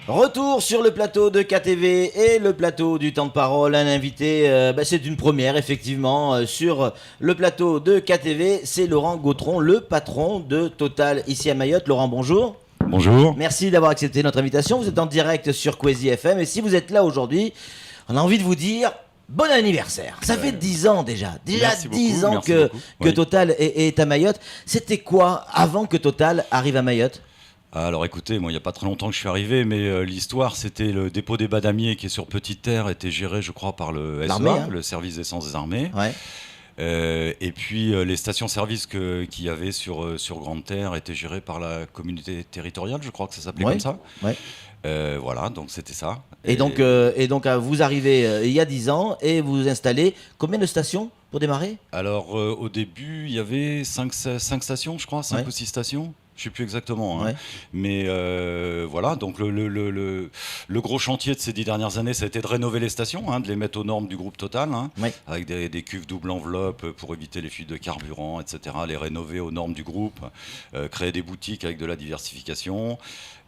Retour sur le plateau de KTV et le plateau du temps de parole. Un invité, c'est une première effectivement sur le plateau de KTV. C'est Laurent Gautron, le patron de Total ici à Mayotte. Laurent, bonjour. Bonjour. Merci d'avoir accepté notre invitation. Vous êtes en direct sur Kwezi FM et si vous êtes là aujourd'hui, on a envie de vous dire bon anniversaire. Ça fait 10 ans déjà. Déjà Merci 10 beaucoup, ans que oui. Total est à Mayotte. C'était quoi avant que Total arrive à Mayotte ? Alors écoutez, moi il n'y a pas très longtemps que je suis arrivé, mais l'histoire c'était le dépôt des Badamiers qui est sur Petite Terre, était géré je crois par le L'armée, SEA, hein. le service d'essence des armées. Ouais. Et puis les stations-service qu'il y avait sur Grande Terre étaient gérées par la communauté territoriale, je crois que ça s'appelait Ouais. comme ça. Ouais. Voilà, donc c'était ça. Et donc, vous arrivez il y a 10 ans et vous vous installez. Combien de stations pour démarrer ? Alors au début il y avait 5 stations je crois, 5 Ouais. ou 6 stations. Je sais plus exactement, hein. Ouais. Mais voilà, donc le gros chantier de ces 10 dernières années, ça a été de rénover les stations, hein, de les mettre aux normes du groupe Total, hein, Ouais. avec des cuves double enveloppe pour éviter les fuites de carburant, etc. Les rénover aux normes du groupe, créer des boutiques avec de la diversification.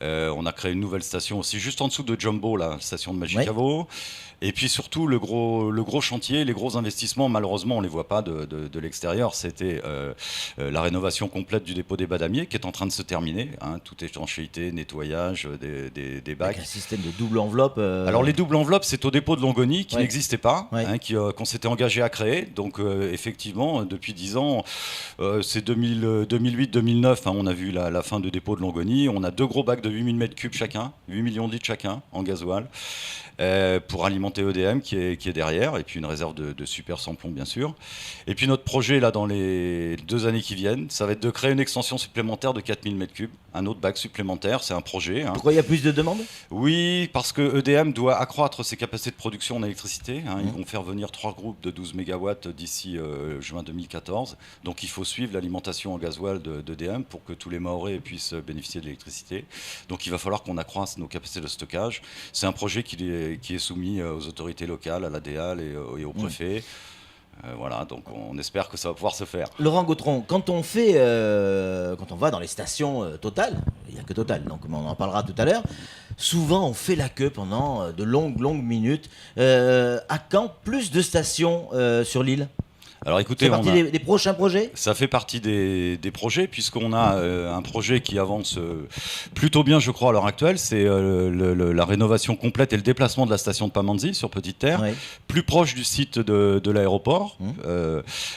On a créé une nouvelle station aussi juste en dessous de Jumbo, la station de Magicavo. Et puis surtout, le gros chantier, les gros investissements, malheureusement, on ne les voit pas de l'extérieur. C'était la rénovation complète du dépôt des Badamiers qui est en train de se terminer. Hein, toute étanchéité, nettoyage des bacs. Avec un système de double enveloppe. Alors les doubles enveloppes, c'est au dépôt de Longoni qui Ouais. n'existait pas, Ouais. hein, qu'on s'était engagé à créer. Donc effectivement, depuis 10 ans, c'est 2008-2009, hein, on a vu la fin de dépôt de Longoni. On a 2 gros bacs de 8000 m3 chacun, 8 millions de litres chacun en gasoil. Pour alimenter EDM qui est derrière, et puis une réserve de super sans-plomb bien sûr. Et puis notre projet là dans les 2 années qui viennent, ça va être de créer une extension supplémentaire de 4000 m3, un autre bac supplémentaire, c'est un projet. Hein. Pourquoi il y a plus de demandes ? Oui, parce que EDM doit accroître ses capacités de production en électricité. Hein. Ils vont faire venir 3 groupes de 12 MW d'ici juin 2014. Donc il faut suivre l'alimentation en gasoil d'EDM pour que tous les Mahorais puissent bénéficier de l'électricité. Donc il va falloir qu'on accroisse nos capacités de stockage. C'est un projet qui est soumis aux autorités locales, à l'ADEAL et au préfet. Voilà, donc on espère que ça va pouvoir se faire. Laurent Gautron, quand on va dans les stations Total, il n'y a que Total, donc on en parlera tout à l'heure, souvent on fait la queue pendant de longues minutes. À quand plus de stations sur l'île ? Alors écoutez, C'est partie des prochains projets ? ça fait partie des projets, puisqu'on a un projet qui avance plutôt bien, je crois, à l'heure actuelle. C'est la rénovation complète et le déplacement de la station de Pamandzi sur Petite Terre, Ouais. plus proche du site de l'aéroport.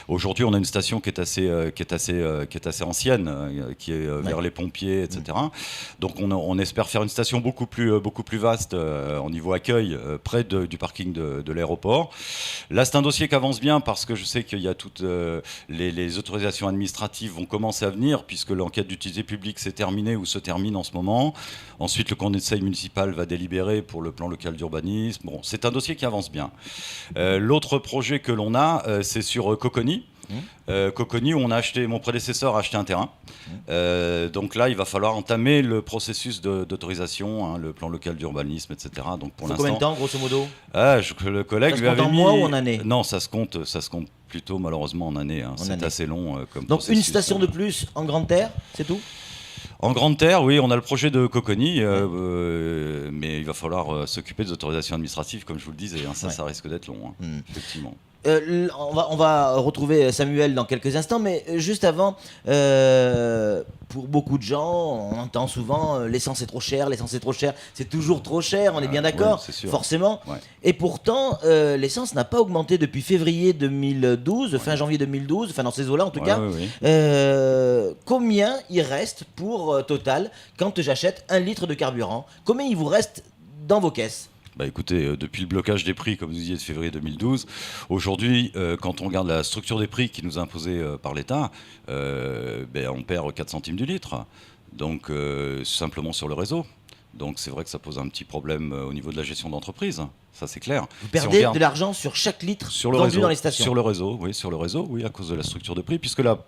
Aujourd'hui, on a une station qui est assez ancienne, qui est vers les pompiers, etc. Donc on espère faire une station beaucoup plus vaste au niveau accueil, près du parking de l'aéroport. Là, c'est un dossier qui avance bien parce que je sais qu'il y a toutes les autorisations administratives vont commencer à venir puisque l'enquête d'utilité publique s'est terminée ou se termine en ce moment. Ensuite, le conseil municipal va délibérer pour le plan local d'urbanisme. Bon, c'est un dossier qui avance bien. L'autre projet que l'on a, c'est sur Coconi. Coconi, où mon prédécesseur a acheté un terrain. Donc là, il va falloir entamer le processus d'autorisation, hein, le plan local d'urbanisme, etc. Donc pour l'instant, Combien de temps, grosso modo ? le collègue Ça se lui compte avait en mis... mois ou en années ? Non, ça se compte plutôt malheureusement en années. Hein. C'est année. assez long comme Donc processus. une station de plus en Grande Terre, c'est tout ? En Grande Terre, oui, on a le projet de Coconi, mais il va falloir s'occuper des autorisations administratives, comme je vous le disais. Hein. Ça risque d'être long, hein, effectivement. On va retrouver Samuel dans quelques instants, mais juste avant, pour beaucoup de gens, on entend souvent l'essence est trop chère, c'est toujours trop cher, on est bien d'accord, oui, c'est sûr. forcément. Ouais. Et pourtant, l'essence n'a pas augmenté depuis février 2012, fin janvier 2012, enfin dans ces eaux-là en tout cas. Oui. Combien il reste pour Total quand j'achète 1 litre de carburant ? Combien il vous reste dans vos caisses ? Bah écoutez, depuis le blocage des prix, comme vous disiez, de février 2012, aujourd'hui, quand on regarde la structure des prix qui nous est imposée par l'État, on perd 4 centimes du litre. Donc, simplement sur le réseau. Donc, c'est vrai que ça pose un petit problème au niveau de la gestion d'entreprise. Ça, c'est clair. Vous perdez de l'argent sur chaque litre vendu dans les stations. Sur le réseau, oui, à cause de la structure de prix, puisque la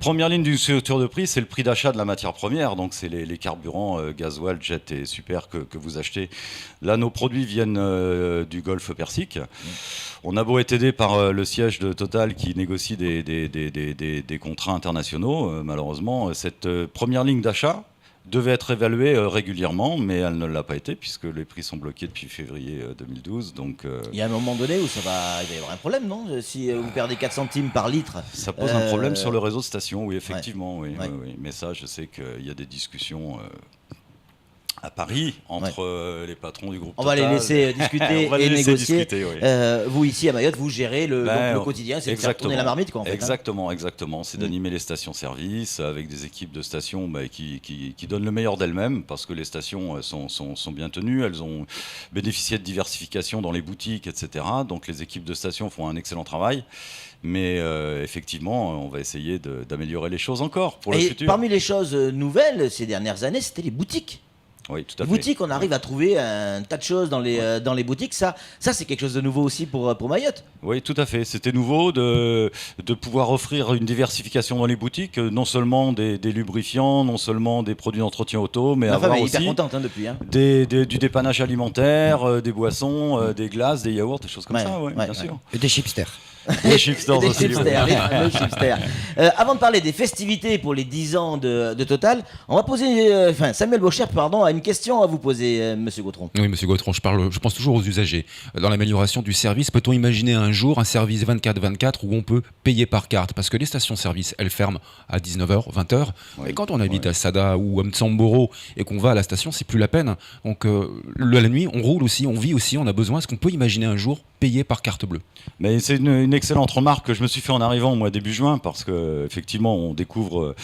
première ligne d'une structure de prix, c'est le prix d'achat de la matière première, donc c'est les carburants, gasoil, jet et super que vous achetez. Là, nos produits viennent du Golfe Persique. On a beau être aidé par le siège de Total qui négocie des contrats internationaux, malheureusement, cette première ligne d'achat, devait être évaluée régulièrement, mais elle ne l'a pas été puisque les prix sont bloqués depuis février 2012. Donc, il y a un moment donné où il va y avoir un problème, non? Si vous perdez 4 centimes par litre. Ça pose un problème sur le réseau de stations, oui, effectivement. Ouais. Oui. Mais ça, je sais qu'il y a des discussions à Paris entre les patrons du groupe On Total. va les laisser discuter et négocier. Vous ici à Mayotte, vous gérez le quotidien, c'est de faire tourner la marmite, quoi, en fait, exactement. C'est d'animer les stations-service avec des équipes de stations qui donnent le meilleur d'elles-mêmes parce que les stations sont bien tenues, elles ont bénéficié de diversification dans les boutiques, etc. Donc les équipes de stations font un excellent travail. Mais effectivement, on va essayer d'améliorer les choses encore pour le futur. Parmi les choses nouvelles ces dernières années, c'était les boutiques. Oui, tout à fait. Boutiques, on arrive à trouver un tas de choses dans les boutiques. Ça c'est quelque chose de nouveau aussi pour Mayotte. Oui, tout à fait. C'était nouveau de pouvoir offrir une diversification dans les boutiques, non seulement des lubrifiants, non seulement des produits d'entretien auto, mais avoir aussi hyper contente depuis. Du dépannage alimentaire, des boissons, des glaces, des yaourts, des choses comme ça, bien sûr. Et des chipsters. Les chipsters, les fameux chipsters. Avant de parler des festivités pour les 10 ans de Total, on va poser, Samuel Bocher, a une question à vous poser, Monsieur Gautron. Oui, Monsieur Gautron, je pense toujours aux usagers. Dans l'amélioration du service, peut-on imaginer un jour un service 24/24 où on peut payer par carte? Parce que les stations-service, elles ferment à 19h, 20h. Et quand on habite à Sada ou à Mtsamboro et qu'on va à la station, c'est plus la peine. Donc la nuit, on roule aussi, on vit aussi, on a besoin. Est-ce qu'on peut imaginer un jour payer par carte bleue? Mais c'est une excellente remarque que je me suis fait en arrivant moi début juin parce que effectivement on découvre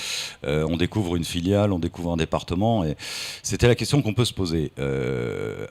une filiale, on découvre un département et c'était la question qu'on peut se poser.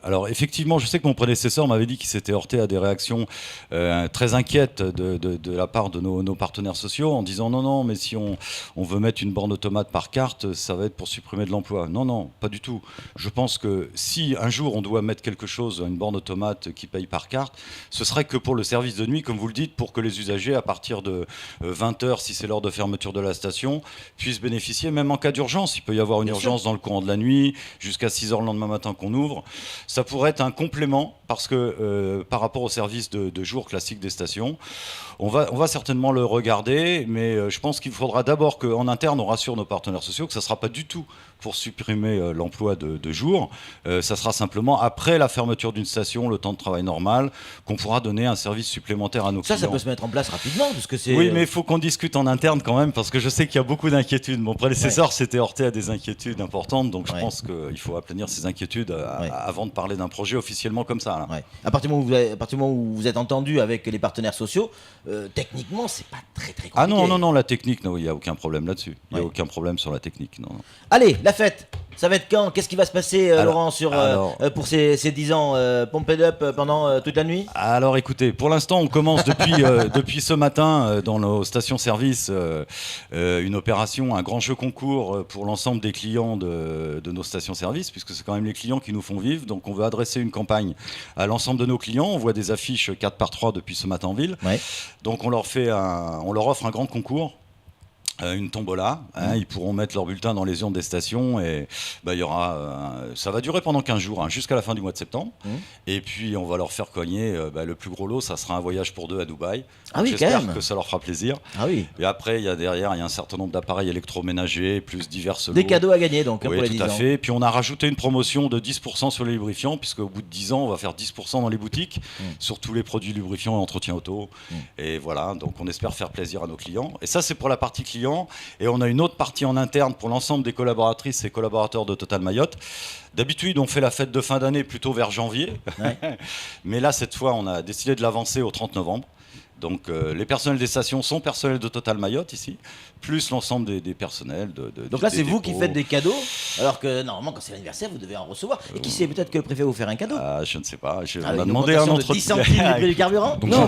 Alors effectivement, je sais que mon prédécesseur m'avait dit qu'il s'était heurté à des réactions très inquiètes de la part de nos partenaires sociaux en disant non mais si on veut mettre une borne automate par carte, ça va être pour supprimer de l'emploi. Non, pas du tout. Je pense que si un jour on doit mettre quelque chose, une borne automate qui paye par carte, ce serait que pour le service de nuit, comme vous le dites, pour que les usagers, à partir de 20h, si c'est l'heure de fermeture de la station, puissent bénéficier, même en cas d'urgence. Il peut y avoir une urgence dans le courant de la nuit, jusqu'à 6h le lendemain matin qu'on ouvre. Ça pourrait être un complément, parce que par rapport au service de jour classique des stations, on va certainement le regarder, mais je pense qu'il faudra d'abord qu'en interne, on rassure nos partenaires sociaux que ça ne sera pas du tout pour supprimer l'emploi de jour. Ça sera simplement après la fermeture d'une station, le temps de travail normal, qu'on pourra donner un service supplémentaire à nos clients. Ça peut se mettre en place rapidement, parce que c'est... Oui, mais il faut qu'on discute en interne quand même, parce que je sais qu'il y a beaucoup d'inquiétudes. Mon prédécesseur s'était heurté à des inquiétudes importantes, donc je pense qu'il faut aplanir ces inquiétudes avant de parler d'un projet officiellement comme ça. Là. À partir du moment où vous êtes entendu avec les partenaires sociaux, techniquement, c'est pas très compliqué. Ah non, la technique, il n'y a aucun problème là-dessus. Il n'y a aucun problème sur la technique. Non. Allez, la fête, ça va être quand? Qu'est-ce qui va se passer, Laurent, pour ces 10 ans Pumped Up pendant toute la nuit? Alors écoutez, pour l'instant, on commence depuis ce matin dans nos stations-service une opération, un grand jeu concours pour l'ensemble des clients de nos stations-service, puisque c'est quand même les clients qui nous font vivre. Donc on veut adresser une campagne à l'ensemble de nos clients. On voit des affiches 4x3 depuis ce matin en ville. Donc on leur offre un grand concours. Une tombola, ils pourront mettre leur bulletin dans les urnes des stations et il y aura, ça va durer pendant 15 jours, jusqu'à la fin du mois de septembre. Et puis on va leur faire cogner le plus gros lot, ça sera un voyage pour 2 à Dubaï. J'espère que ça leur fera plaisir. Et après, il y a un certain nombre d'appareils électroménagers, plus diverses lots. Des cadeaux à gagner donc pour les 10 ans. Tout à fait. Et puis on a rajouté une promotion de 10% sur les lubrifiants, puisque au bout de 10 ans, on va faire 10% dans les boutiques, sur tous les produits lubrifiants et entretien auto. Et voilà, donc on espère faire plaisir à nos clients. Et ça, c'est pour la partie client. Et on a une autre partie en interne pour l'ensemble des collaboratrices et collaborateurs de Total Mayotte. D'habitude, on fait la fête de fin d'année plutôt vers janvier. Mais là, cette fois, on a décidé de l'avancer au 30 novembre. Donc les personnels des stations sont personnels de Total Mayotte ici, plus l'ensemble des personnels. Donc là, c'est vous qui faites des cadeaux, alors que normalement, quand c'est l'anniversaire, vous devez en recevoir. Et qui sait, peut-être que le préfet va vous faire un cadeau. Je ne sais pas. On a demandé un entretien. 10 centimes le prix du carburant. Non.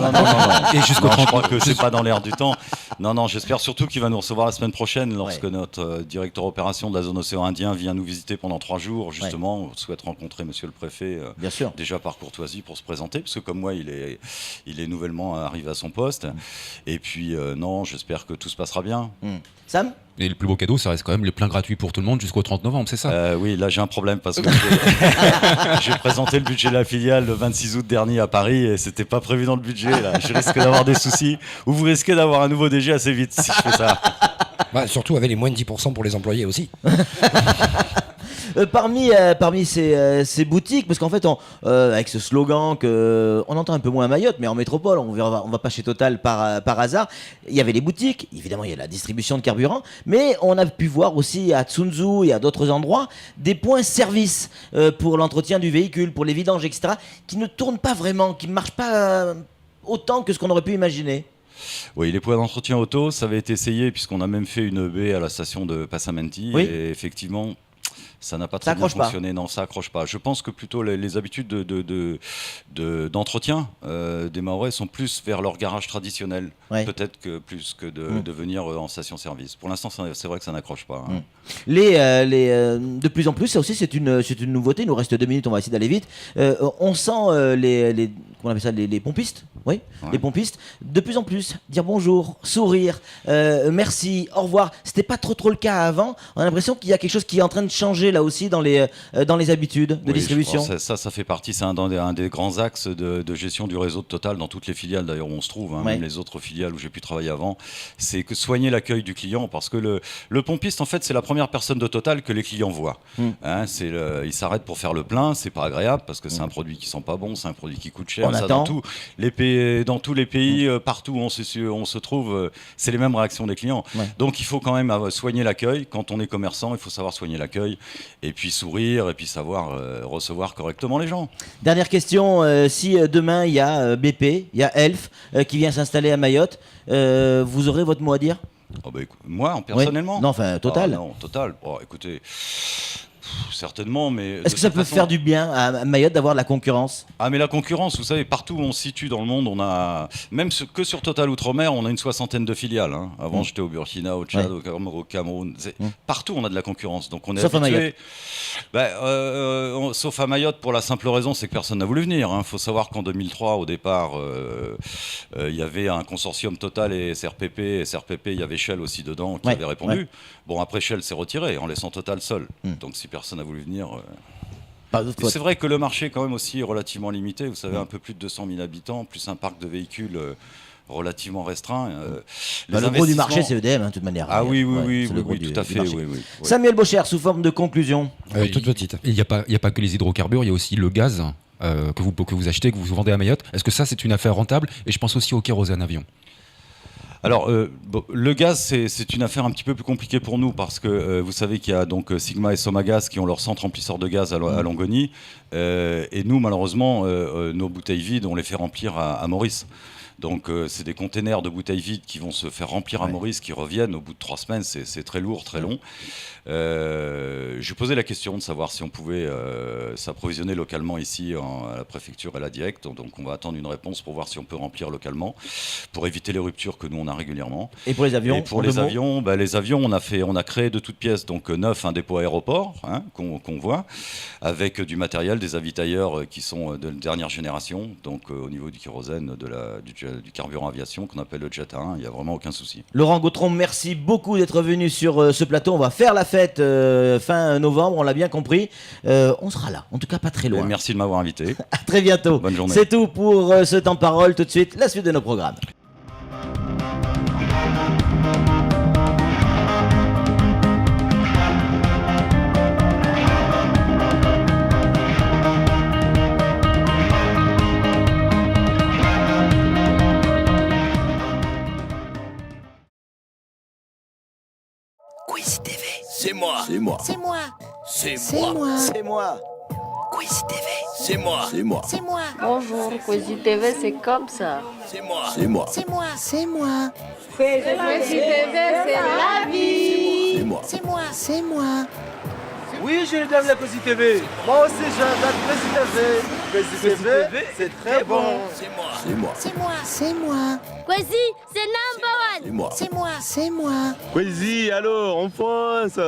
Et jusqu'au 30, je crois que c'est pas dans l'air du temps. Non, j'espère surtout qu'il va nous recevoir la semaine prochaine, lorsque notre directeur opération de la zone océan Indien vient nous visiter pendant 3 jours. Justement, on souhaite rencontrer Monsieur le préfet. Bien sûr. Déjà par courtoisie pour se présenter, parce que comme moi, il est nouvellement arrivé à son poste. Et puis non, j'espère que tout se passera bien. Sam ? Et le plus beau cadeau, ça reste quand même les pleins gratuits pour tout le monde jusqu'au 30 novembre, c'est ça? Oui, là j'ai un problème parce que j'ai présenté le budget de la filiale le 26 août dernier à Paris et c'était pas prévu dans le budget. Là. Je risque d'avoir des soucis ou vous risquez d'avoir un nouveau DG assez vite si je fais ça. Surtout avec les moins de 10% pour les employés aussi. Parmi ces boutiques, parce qu'en fait, avec ce slogan que on entend un peu moins à Mayotte, mais en métropole, on va pas chez Total par hasard. Il y avait les boutiques, évidemment, il y a la distribution de carburant, mais on a pu voir aussi à Tsunzu et à d'autres endroits des points service pour l'entretien du véhicule, pour les vidanges, etc., qui ne tournent pas vraiment, qui ne marchent pas autant que ce qu'on aurait pu imaginer. Oui, les points d'entretien auto, ça avait été essayé puisqu'on a même fait une baie à la station de Passamenti. Oui. Et effectivement, ça n'a pas très bien fonctionné. Non, ça accroche pas. Je pense que plutôt les habitudes d'entretien des Mahorais sont plus vers leur garage traditionnel, peut-être que plus que de venir en station-service. Pour l'instant, c'est vrai que ça n'accroche pas. Hein. De plus en plus, ça aussi c'est une nouveauté. Il nous reste 2 minutes, on va essayer d'aller vite. On sent comment on appelle ça, les pompistes, les pompistes, de plus en plus dire bonjour, sourire, merci, au revoir. C'était pas trop le cas avant. On a l'impression qu'il y a quelque chose qui est en train de changer là aussi dans les habitudes de distribution. Ça fait partie, c'est un des grands axes de gestion du réseau de Total dans toutes les filiales d'ailleurs où on se trouve, même les autres filiales où j'ai pu travailler avant. C'est que soigner l'accueil du client, parce que le pompiste en fait c'est la première personne de Total que les clients voient. Hein, il s'arrête pour faire le plein, c'est pas agréable parce que c'est un produit qui sent pas bon, c'est un produit qui coûte cher. On attend. Dans tous les pays, partout où on se trouve, c'est les mêmes réactions des clients. Donc il faut quand même soigner l'accueil. Quand on est commerçant, il faut savoir soigner l'accueil et puis sourire et puis savoir recevoir correctement les gens. Dernière question, si demain il y a BP, il y a Elf qui vient s'installer à Mayotte, vous aurez votre mot à dire? Moi, personnellement? Non, enfin, Total. Non, Total. Écoutez, certainement, mais... Est-ce que ça peut faire du bien à Mayotte d'avoir de la concurrence? Ah, mais la concurrence, vous savez, partout où on se situe dans le monde, on a... Même que sur Total Outre-mer, on a une 60aine de filiales. Hein. Avant, j'étais au Burkina, au Tchad, au Cameroun. Partout, on a de la concurrence. Donc, on est sauf habitué... sauf à Mayotte, pour la simple raison, c'est que personne n'a voulu venir. Il faut savoir qu'en 2003, au départ, il y avait un consortium Total et SRPP. Et SRPP, il y avait Shell aussi dedans qui avait répondu. Bon, après, Shell s'est retiré en laissant Total seul. Donc, si personne n'a voulu venir... C'est vrai que le marché est quand même aussi relativement limité. Vous savez, un peu plus de 200 000 habitants, plus un parc de véhicules relativement restreint. Le gros du marché, c'est EDM, de toute manière. Ah oui, tout à fait. Oui. Samuel Bocher, sous forme de conclusion. Toute petite. Il n'y a pas que les hydrocarbures, il y a aussi le gaz que vous achetez, que vous vendez à Mayotte. Est-ce que ça, c'est une affaire rentable? Et je pense aussi au kérosène avion. Alors, le gaz, c'est une affaire un petit peu plus compliquée pour nous parce que vous savez qu'il y a donc Sigma et Somagaz qui ont leur centre remplisseur de gaz à Longoni. Et nous, malheureusement, nos bouteilles vides, on les fait remplir à Maurice. Donc, c'est des containers de bouteilles vides qui vont se faire remplir à Maurice, qui reviennent au bout de 3 semaines. C'est très lourd, très long. J'ai posé la question de savoir si on pouvait s'approvisionner localement ici à la préfecture et à la directe. Donc on va attendre une réponse pour voir si on peut remplir localement, pour éviter les ruptures que nous on a régulièrement. Et pour les avions? Et pour les avions, on a créé de toutes pièces, donc neuf, un dépôt aéroport qu'on voit, avec du matériel, des avitailleurs qui sont de dernière génération, donc au niveau du kérosène, du carburant aviation qu'on appelle le Jet A1, il n'y a vraiment aucun souci. Laurent Gautron, merci beaucoup d'être venu sur ce plateau. On va faire la fête fin novembre, on l'a bien compris. On sera là, en tout cas pas très loin. Merci de m'avoir invité. À très bientôt. Bonne journée. C'est tout pour ce temps de parole. Tout de suite, la suite de nos programmes. Quizy TV. C'est moi. C'est moi. C'est moi. C'est moi. Quizy TV. C'est moi. C'est moi. C'est moi. Bonjour, Quizy TV, c'est comme ça. C'est moi. C'est moi. C'est moi. C'est moi. Quizy TV, c'est la vie. C'est moi. C'est moi. C'est moi. Oui, je l'aime la Quizy TV. Moi aussi, j'adore Quizy TV. Quizy TV, c'est très bon. C'est moi. C'est moi. C'est moi. C'est moi. Quizy, c'est number one. C'est moi. C'est moi. C'est moi. Quizy, alors, en France.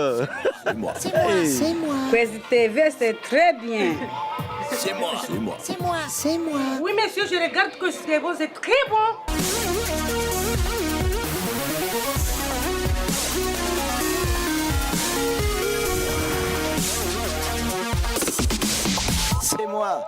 C'est moi. C'est moi. C'est moi. Quizy TV, c'est très bien. C'est moi. C'est moi. C'est moi. C'est moi. Oui, monsieur, je regarde Quizy TV, c'est très bon. C'est moi.